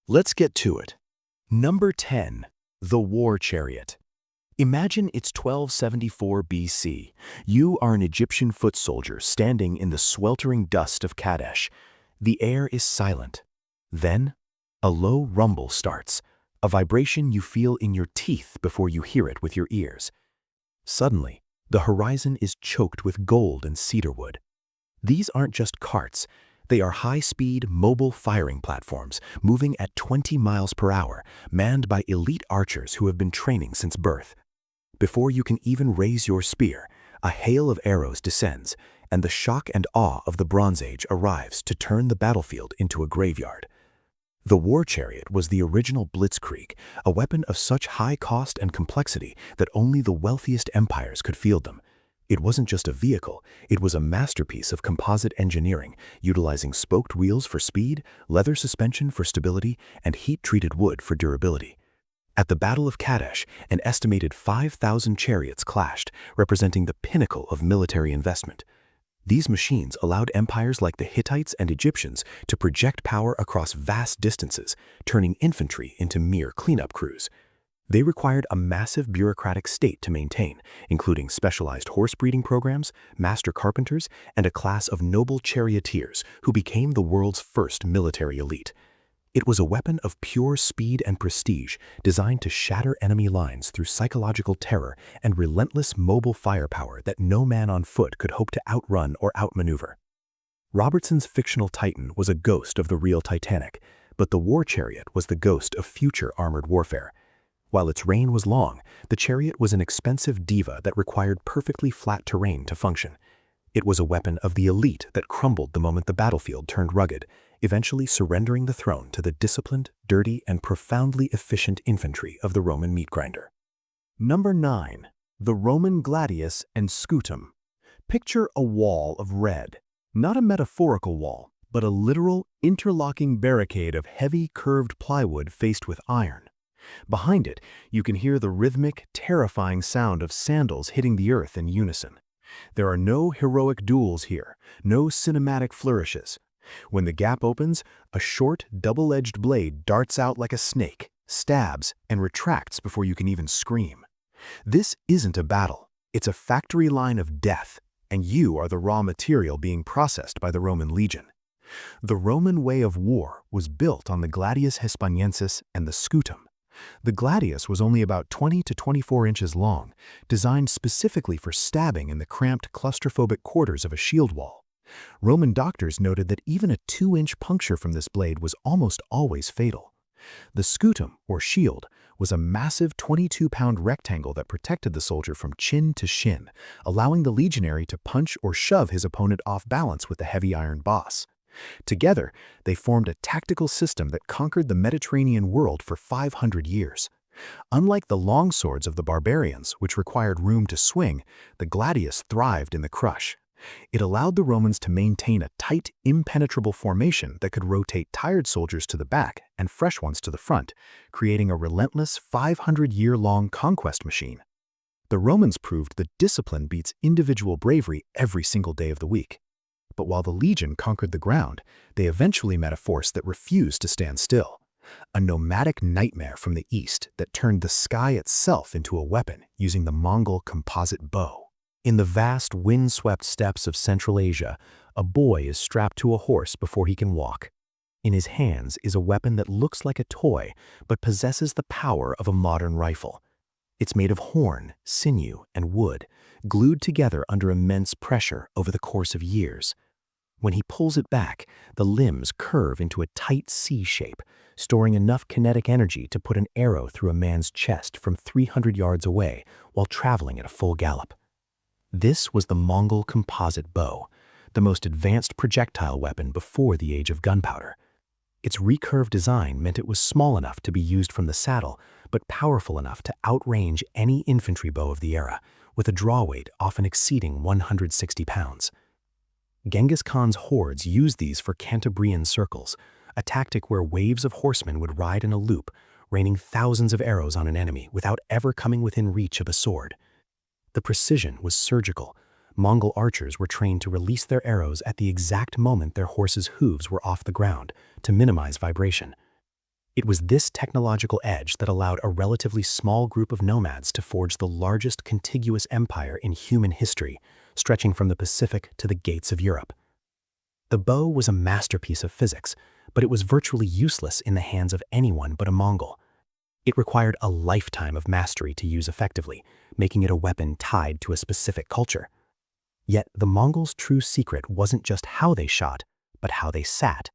Let's get to it. Number 10. The War Chariot. Imagine it's 1274 BC. You are an Egyptian foot soldier standing in the sweltering dust of Kadesh. The air is silent. Then, a low rumble starts, a vibration you feel in your teeth before you hear it with your ears. Suddenly, the horizon is choked with gold and cedarwood. These aren't just carts. They are high-speed, mobile firing platforms moving at 20 miles per hour, manned by elite archers who have been training since birth. Before you can even raise your spear, a hail of arrows descends, and the shock and awe of the Bronze Age arrives to turn the battlefield into a graveyard. The war chariot was the original blitzkrieg, a weapon of such high cost and complexity that only the wealthiest empires could field them. It wasn't just a vehicle, it was a masterpiece of composite engineering, utilizing spoked wheels for speed, leather suspension for stability, and heat-treated wood for durability. At the Battle of Kadesh, an estimated 5,000 chariots clashed, representing the pinnacle of military investment. These machines allowed empires like the Hittites and Egyptians to project power across vast distances, turning infantry into mere cleanup crews. They required a massive bureaucratic state to maintain, including specialized horse breeding programs, master carpenters, and a class of noble charioteers who became the world's first military elite. It was a weapon of pure speed and prestige, designed to shatter enemy lines through psychological terror and relentless mobile firepower that no man on foot could hope to outrun or outmaneuver. Robertson's fictional Titan was a ghost of the real Titanic, but the war chariot was the ghost of future armored warfare. While its reign was long, the chariot was an expensive diva that required perfectly flat terrain to function. It was a weapon of the elite that crumbled the moment the battlefield turned rugged, eventually surrendering the throne to the disciplined, dirty, and profoundly efficient infantry of the Roman meat grinder. Number 9. The Roman Gladius and Scutum. Picture a wall of red. Not a metaphorical wall, but a literal, interlocking barricade of heavy, curved plywood faced with iron. Behind it, you can hear the rhythmic, terrifying sound of sandals hitting the earth in unison. There are no heroic duels here, no cinematic flourishes. When the gap opens, a short, double-edged blade darts out like a snake, stabs, and retracts before you can even scream. This isn't a battle. It's a factory line of death, and you are the raw material being processed by the Roman legion. The Roman way of war was built on the Gladius Hispaniensis and the Scutum. The Gladius was only about 20 to 24 inches long, designed specifically for stabbing in the cramped, claustrophobic quarters of a shield wall. Roman doctors noted that even a 2-inch puncture from this blade was almost always fatal. The scutum, or shield, was a massive 22-pound rectangle that protected the soldier from chin to shin, allowing the legionary to punch or shove his opponent off balance with the heavy iron boss. Together, they formed a tactical system that conquered the Mediterranean world for 500 years. Unlike the longswords of the barbarians, which required room to swing, the gladius thrived in the crush. It allowed the Romans to maintain a tight, impenetrable formation that could rotate tired soldiers to the back and fresh ones to the front, creating a relentless 500-year-long conquest machine. The Romans proved that discipline beats individual bravery every single day of the week. But while the legion conquered the ground, they eventually met a force that refused to stand still. A nomadic nightmare from the east that turned the sky itself into a weapon using the Mongol composite bow. In the vast, wind-swept steppes of Central Asia, a boy is strapped to a horse before he can walk. In his hands is a weapon that looks like a toy, but possesses the power of a modern rifle. It's made of horn, sinew, and wood, glued together under immense pressure over the course of years. When he pulls it back, the limbs curve into a tight C shape, storing enough kinetic energy to put an arrow through a man's chest from 300 yards away while traveling at a full gallop. This was the Mongol composite bow, the most advanced projectile weapon before the age of gunpowder. Its recurved design meant it was small enough to be used from the saddle, but powerful enough to outrange any infantry bow of the era, with a draw weight often exceeding 160 pounds. Genghis Khan's hordes used these for Cantabrian circles, a tactic where waves of horsemen would ride in a loop, raining thousands of arrows on an enemy without ever coming within reach of a sword. The precision was surgical. Mongol archers were trained to release their arrows at the exact moment their horses' hooves were off the ground, to minimize vibration. It was this technological edge that allowed a relatively small group of nomads to forge the largest contiguous empire in human history, stretching from the Pacific to the gates of Europe. The bow was a masterpiece of physics, but it was virtually useless in the hands of anyone but a Mongol. It required a lifetime of mastery to use effectively, making it a weapon tied to a specific culture. Yet the Mongols' true secret wasn't just how they shot, but how they sat.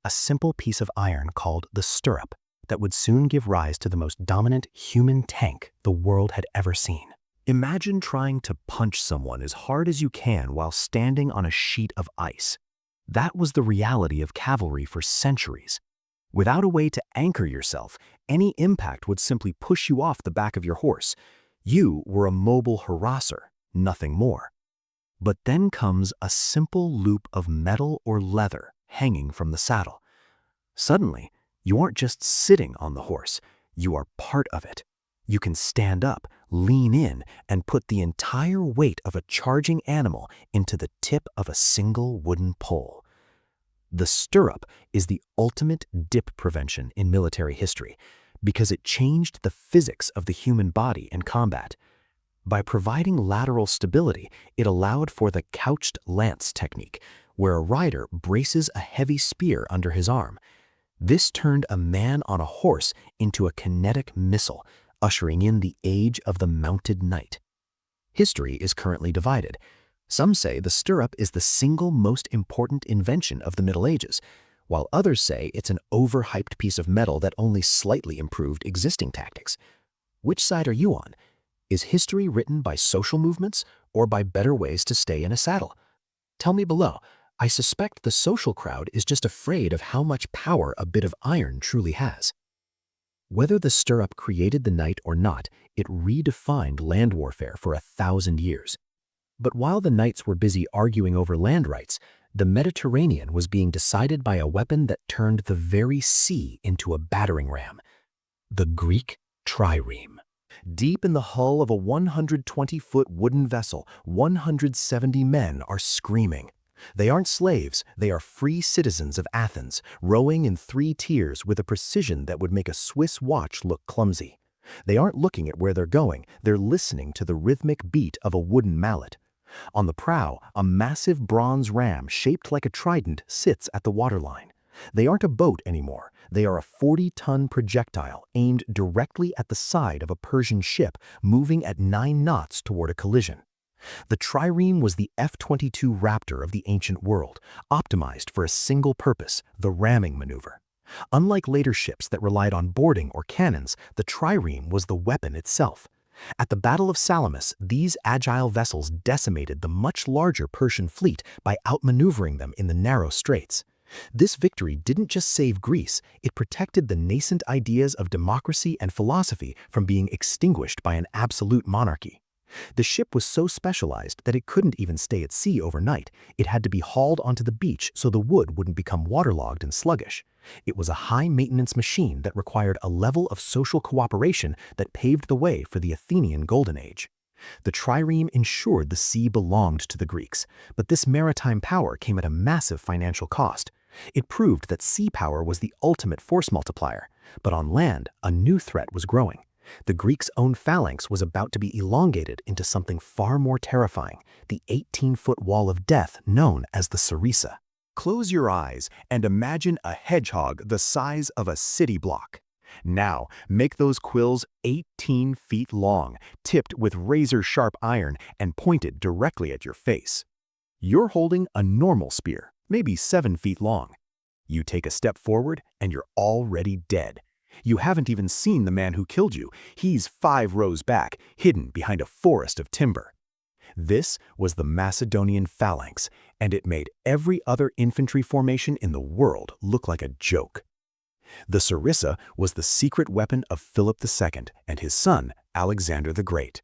A simple piece of iron called the stirrup that would soon give rise to the most dominant human tank the world had ever seen. Imagine trying to punch someone as hard as you can while standing on a sheet of ice. That was the reality of cavalry for centuries. Without a way to anchor yourself, any impact would simply push you off the back of your horse. You were a mobile harasser, nothing more. But then comes a simple loop of metal or leather hanging from the saddle. Suddenly, you aren't just sitting on the horse, you are part of it. You can stand up, lean in, and put the entire weight of a charging animal into the tip of a single wooden pole. The stirrup is the ultimate dip prevention in military history because it changed the physics of the human body in combat. By providing lateral stability, it allowed for the couched lance technique, where a rider braces a heavy spear under his arm. This turned a man on a horse into a kinetic missile, ushering in the age of the mounted knight. History is currently divided. Some say the stirrup is the single most important invention of the Middle Ages, while others say it's an overhyped piece of metal that only slightly improved existing tactics. Which side are you on? Is history written by social movements or by better ways to stay in a saddle? Tell me below. I suspect the social crowd is just afraid of how much power a bit of iron truly has. Whether the stirrup created the knight or not, it redefined land warfare for 1,000 years. But while the knights were busy arguing over land rights, the Mediterranean was being decided by a weapon that turned the very sea into a battering ram: the Greek trireme. Deep in the hull of a 120-foot wooden vessel, 170 men are screaming. They aren't slaves, they are free citizens of Athens, rowing in 3 tiers with a precision that would make a Swiss watch look clumsy. They aren't looking at where they're going, they're listening to the rhythmic beat of a wooden mallet. On the prow, a massive bronze ram shaped like a trident sits at the waterline. They aren't a boat anymore, they are a 40-ton projectile aimed directly at the side of a Persian ship moving at 9 knots toward a collision. The trireme was the F-22 Raptor of the ancient world, optimized for a single purpose, the ramming maneuver. Unlike later ships that relied on boarding or cannons, the trireme was the weapon itself. At the Battle of Salamis, these agile vessels decimated the much larger Persian fleet by outmaneuvering them in the narrow straits. This victory didn't just save Greece, it protected the nascent ideas of democracy and philosophy from being extinguished by an absolute monarchy. The ship was so specialized that it couldn't even stay at sea overnight. It had to be hauled onto the beach so the wood wouldn't become waterlogged and sluggish. It was a high-maintenance machine that required a level of social cooperation that paved the way for the Athenian Golden Age. The trireme ensured the sea belonged to the Greeks, but this maritime power came at a massive financial cost. It proved that sea power was the ultimate force multiplier, but on land, a new threat was growing. The Greeks' own phalanx was about to be elongated into something far more terrifying, the 18-foot wall of death known as the sarissa. Close your eyes and imagine a hedgehog the size of a city block. Now, make those quills 18 feet long, tipped with razor-sharp iron and pointed directly at your face. You're holding a normal spear, maybe 7 feet long. You take a step forward and you're already dead. You haven't even seen the man who killed you. He's 5 rows back, hidden behind a forest of timber. This was the Macedonian phalanx, and it made every other infantry formation in the world look like a joke. The sarissa was the secret weapon of Philip II and his son, Alexander the Great.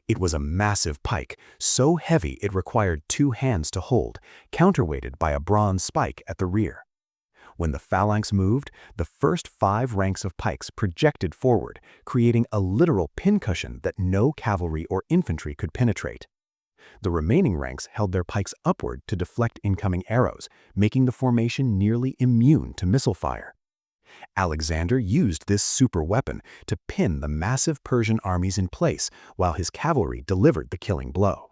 It was a massive pike, so heavy it required 2 hands to hold, counterweighted by a bronze spike at the rear. When the phalanx moved, the first 5 ranks of pikes projected forward, creating a literal pincushion that no cavalry or infantry could penetrate. The remaining ranks held their pikes upward to deflect incoming arrows, making the formation nearly immune to missile fire. Alexander used this super weapon to pin the massive Persian armies in place while his cavalry delivered the killing blow.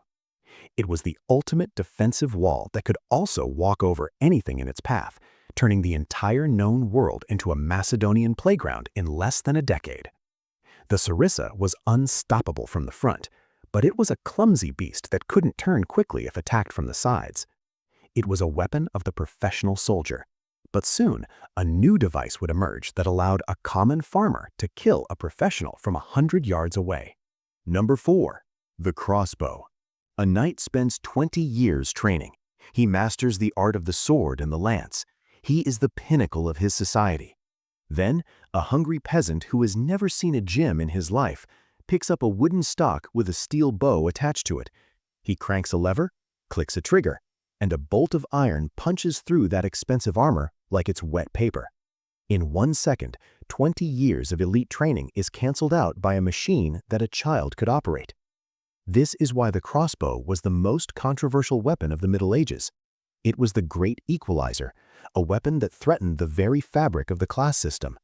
It was the ultimate defensive wall that could also walk over anything in its path, turning the entire known world into a Macedonian playground in less than a decade. The sarissa was unstoppable from the front, but it was a clumsy beast that couldn't turn quickly if attacked from the sides. It was a weapon of the professional soldier. But soon, a new device would emerge that allowed a common farmer to kill a professional from 100 yards away. Number 4. The crossbow. A knight spends 20 years training. He masters the art of the sword and the lance. He is the pinnacle of his society. Then, a hungry peasant who has never seen a gym in his life picks up a wooden stock with a steel bow attached to it. He cranks a lever, clicks a trigger, and a bolt of iron punches through that expensive armor like it's wet paper. In 1 second, 20 years of elite training is canceled out by a machine that a child could operate. This is why the crossbow was the most controversial weapon of the Middle Ages. It was the great equalizer, a weapon that threatened the very fabric of the class system.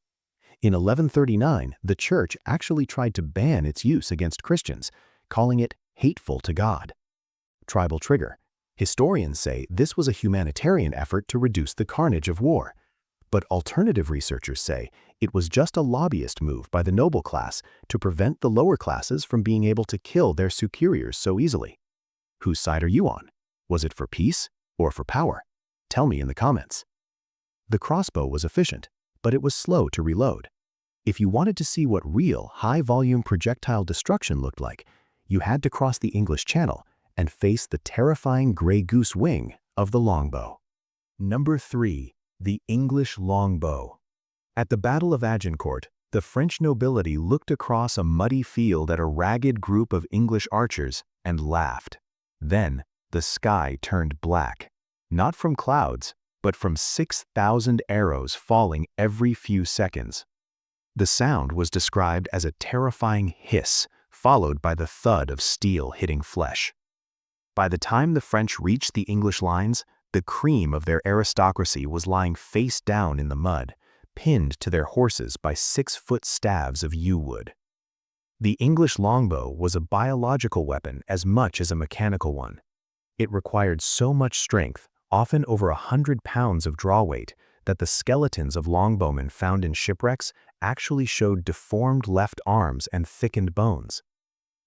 In 1139, the Church actually tried to ban its use against Christians, calling it hateful to God. Tribal trigger. Historians say this was a humanitarian effort to reduce the carnage of war. But alternative researchers say it was just a lobbyist move by the noble class to prevent the lower classes from being able to kill their superiors so easily. Whose side are you on? Was it for peace or for power? Tell me in the comments. The crossbow was efficient, but it was slow to reload. If you wanted to see what real, high-volume projectile destruction looked like, you had to cross the English Channel and face the terrifying gray goose wing of the longbow. Number 3. The English longbow. At the Battle of Agincourt, the French nobility looked across a muddy field at a ragged group of English archers and laughed. Then, the sky turned black, not from clouds, but from 6,000 arrows falling every few seconds. The sound was described as a terrifying hiss, followed by the thud of steel hitting flesh. By the time the French reached the English lines, the cream of their aristocracy was lying face down in the mud, pinned to their horses by 6-foot staves of yew wood. The English longbow was a biological weapon as much as a mechanical one. It required so much strength, often over 100 pounds of draw weight, that the skeletons of longbowmen found in shipwrecks actually showed deformed left arms and thickened bones.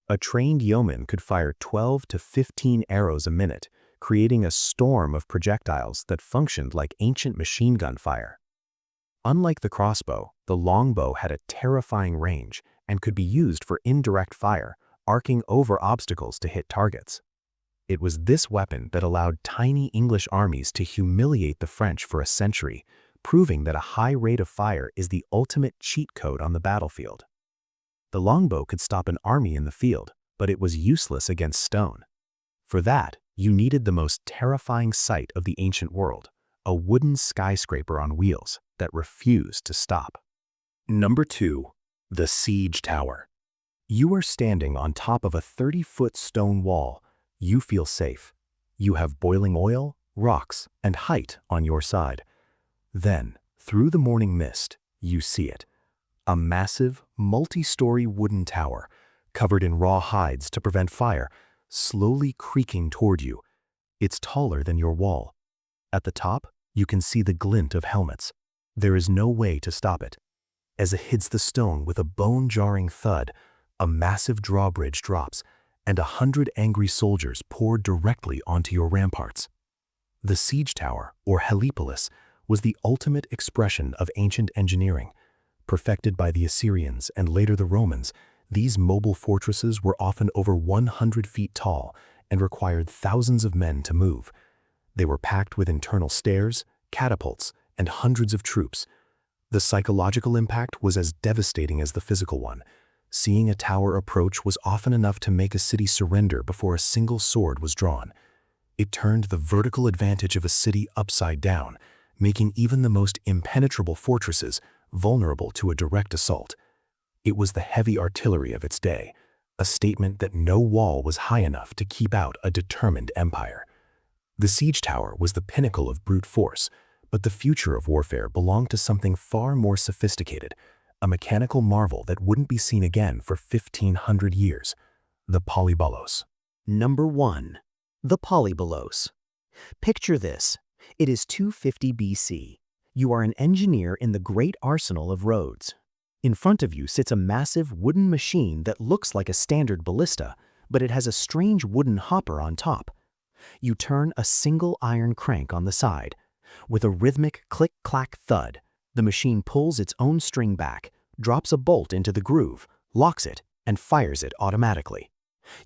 A trained yeoman could fire 12 to 15 arrows a minute, creating a storm of projectiles that functioned like ancient machine gun fire. Unlike the crossbow, the longbow had a terrifying range and could be used for indirect fire, arcing over obstacles to hit targets. It was this weapon that allowed tiny English armies to humiliate the French for a century, proving that a high rate of fire is the ultimate cheat code on the battlefield. The longbow could stop an army in the field, but it was useless against stone. For that, you needed the most terrifying sight of the ancient world, a wooden skyscraper on wheels that refused to stop. Number 2. The siege tower. You are standing on top of a 30-foot stone wall. You feel safe. You have boiling oil, rocks, and height on your side. Then, through the morning mist, you see it. A massive, multi-story wooden tower, covered in raw hides to prevent fire, slowly creaking toward you. It's taller than your wall. At the top, you can see the glint of helmets. There is no way to stop it. As it hits the stone with a bone-jarring thud, a massive drawbridge drops, and 100 angry soldiers pour directly onto your ramparts. The siege tower, or helepolis, was the ultimate expression of ancient engineering. Perfected by the Assyrians and later the Romans, these mobile fortresses were often over 100 feet tall and required thousands of men to move. They were packed with internal stairs, catapults, and hundreds of troops. The psychological impact was as devastating as the physical one. Seeing a tower approach was often enough to make a city surrender before a single sword was drawn. It turned the vertical advantage of a city upside down, making even the most impenetrable fortresses vulnerable to a direct assault. It was the heavy artillery of its day, a statement that no wall was high enough to keep out a determined empire. The siege tower was the pinnacle of brute force, But the future of warfare belonged to something far more sophisticated, a mechanical marvel that wouldn't be seen again for 1,500 years, the Polybolos. Number 1. The Polybolos. Picture this. It is 250 BC. You are an engineer in the great arsenal of Rhodes. In front of you sits a massive wooden machine that looks like a standard ballista, but it has a strange wooden hopper on top. You turn a single iron crank on the side. With a rhythmic click-clack thud, the machine pulls its own string back, drops a bolt into the groove, locks it, and fires it automatically.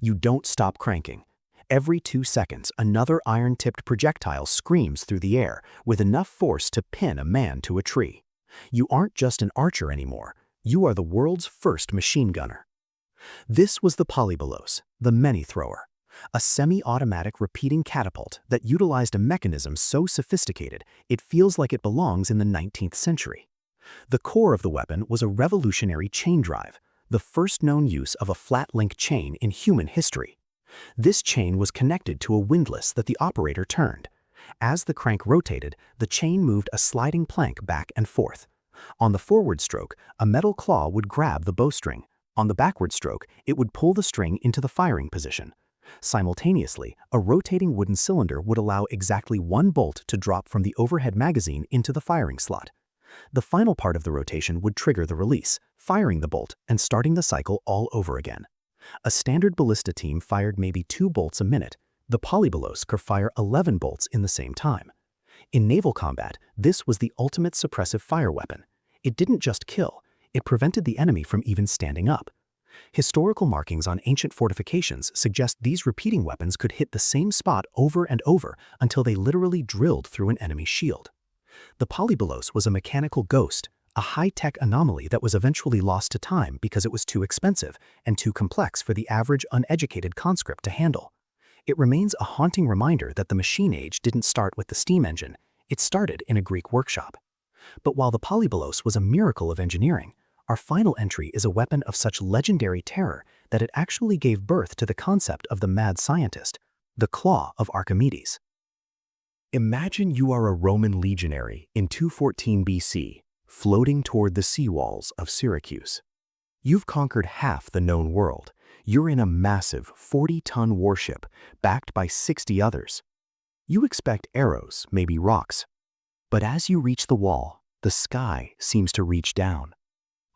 You don't stop cranking. Every 2 seconds, another iron-tipped projectile screams through the air with enough force to pin a man to a tree. You aren't just an archer anymore. You are the world's first machine gunner. This was the Polybolos, the many-thrower, a semi-automatic repeating catapult that utilized a mechanism so sophisticated it feels like it belongs in the 19th century. The core of the weapon was a revolutionary chain drive, the first known use of a flat-link chain in human history. This chain was connected to a windlass that the operator turned. As the crank rotated, the chain moved a sliding plank back and forth. On the forward stroke, a metal claw would grab the bowstring. On the backward stroke, it would pull the string into the firing position. Simultaneously, a rotating wooden cylinder would allow exactly one bolt to drop from the overhead magazine into the firing slot. The final part of the rotation would trigger the release, firing the bolt and starting the cycle all over again. A standard ballista team fired maybe 2 bolts a minute. The Polybolos could fire 11 bolts in the same time. In naval combat, this was the ultimate suppressive fire weapon. It didn't just kill, it prevented the enemy from even standing up. Historical markings on ancient fortifications suggest these repeating weapons could hit the same spot over and over until they literally drilled through an enemy's shield. The Polybolos was a mechanical ghost, a high-tech anomaly that was eventually lost to time because it was too expensive and too complex for the average uneducated conscript to handle. It remains a haunting reminder that the machine age didn't start with the steam engine, it started in a Greek workshop. But while the Polybolos was a miracle of engineering, our final entry is a weapon of such legendary terror that it actually gave birth to the concept of the mad scientist, the Claw of Archimedes. Imagine you are a Roman legionary in 214 BC, floating toward the seawalls of Syracuse. You've conquered half the known world. You're in a massive 40-ton warship backed by 60 others. You expect arrows, maybe rocks. But as you reach the wall, the sky seems to reach down.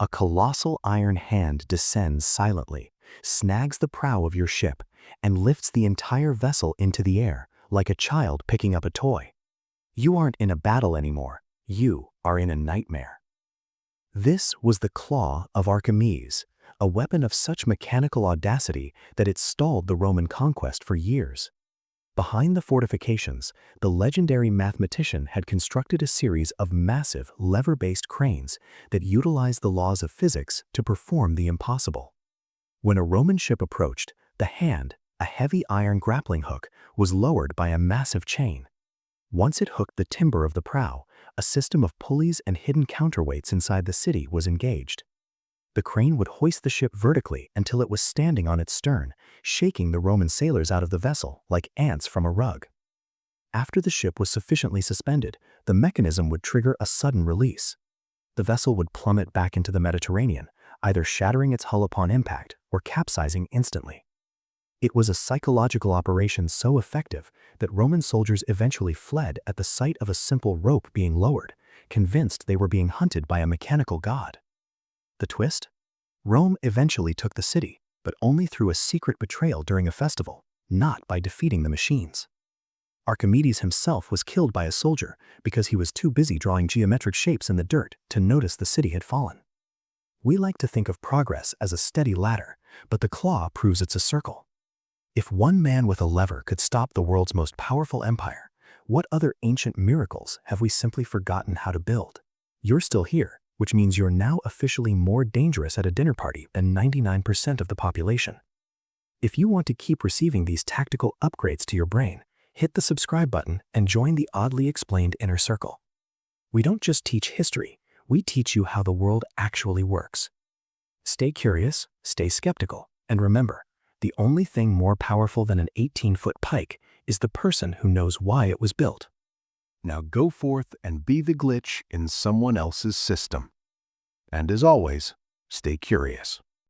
A colossal iron hand descends silently, snags the prow of your ship, and lifts the entire vessel into the air like a child picking up a toy. You aren't in a battle anymore. You are in a nightmare. This was the Claw of Archimedes, a weapon of such mechanical audacity that it stalled the Roman conquest for years. Behind the fortifications, the legendary mathematician had constructed a series of massive lever-based cranes that utilized the laws of physics to perform the impossible. When a Roman ship approached, the hand, a heavy iron grappling hook, was lowered by a massive chain. Once it hooked the timber of the prow, a system of pulleys and hidden counterweights inside the city was engaged. The crane would hoist the ship vertically until it was standing on its stern, shaking the Roman sailors out of the vessel like ants from a rug. After the ship was sufficiently suspended, the mechanism would trigger a sudden release. The vessel would plummet back into the Mediterranean, either shattering its hull upon impact or capsizing instantly. It was a psychological operation so effective that Roman soldiers eventually fled at the sight of a simple rope being lowered, convinced they were being hunted by a mechanical god. The twist? Rome eventually took the city, but only through a secret betrayal during a festival, not by defeating the machines. Archimedes himself was killed by a soldier because he was too busy drawing geometric shapes in the dirt to notice the city had fallen. We like to think of progress as a steady ladder, but the claw proves it's a circle. If one man with a lever could stop the world's most powerful empire, what other ancient miracles have we simply forgotten how to build? You're still here, which means you're now officially more dangerous at a dinner party than 99% of the population. If you want to keep receiving these tactical upgrades to your brain, hit the subscribe button and join the oddly explained inner circle. We don't just teach history, we teach you how the world actually works. Stay curious, stay skeptical, and remember, the only thing more powerful than an 18-foot pike is the person who knows why it was built. Now go forth and be the glitch in someone else's system. And as always, stay curious.